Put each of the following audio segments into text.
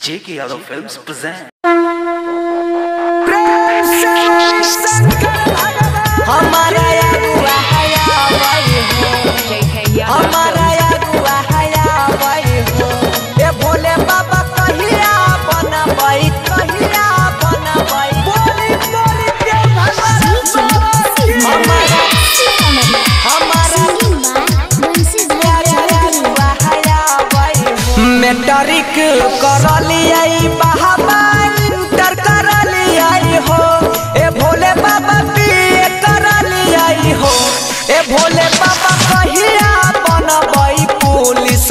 J.K. Yadav Films present. हमारा यादुआ हया वही हो, हमारा यादुआ हया वही हो। ए भोले बाबा कहिया बनबई, कहिया बनबई। बोली बोली के हमारा यादुआ हया वही हो। मैट्रिक करलियै बहाबा इंटर करलियै हो। ए भोले बाबा हो ए भोले बाबा कहिया बनबई पुलिस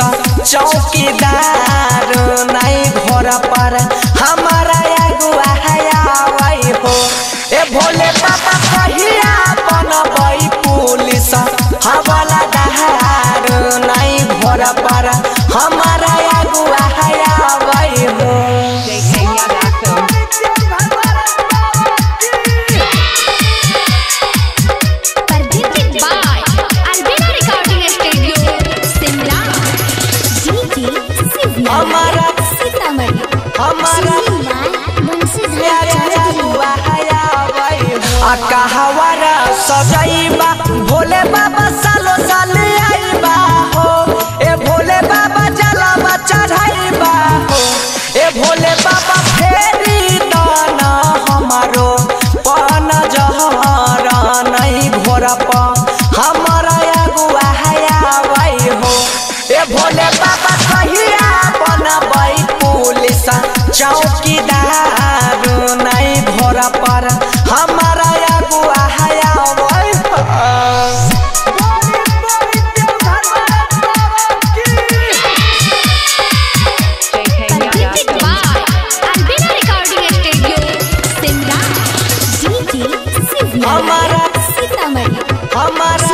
चौकीदार नहीं घर पर हमारा अगुआ हयावई हो। ए भोले बाबा कहिया बनबई पुलिस हवलदार नहीं घर पर हमारा अगुआ हयावई हो। हमारा सीतामढ़ी हमारा कहवारा सजैबा भोले बाबा सालो साल आईबा हो। ए भोले बाबा जलावा चढ़ाईबा हो। ए भोले बाबा फेरी दाना हमारो पन जहर नहीं घोर पर हमारा अगुआ हयावई हो। ए भोले बाबा कहिया बनबई पुलिस चौकीदार नहीं घर पर हमारा अगुआ हयावई हो। हमारा सीतामढ़ी हमारा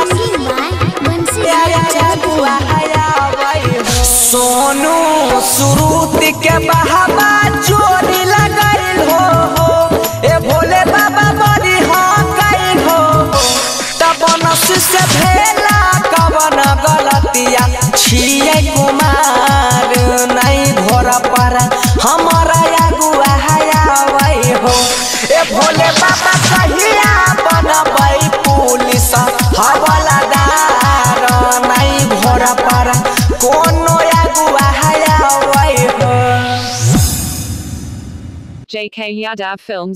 अगुआ हयावई हो। सोनू सुरुति के बहावा चोरी लगल हो। ए भोले बाबा बड़ी हो गई हो। तब नस से भेला कवन गलतिया छिए कुमार नहीं घर पर हमारा अगुआ हयावई हो। ए भोले बाबा कहिया बनबई पुलिस हवलदार नहीं घर पर कोनो अगुआ हयावई हो। J.K. Yadav Films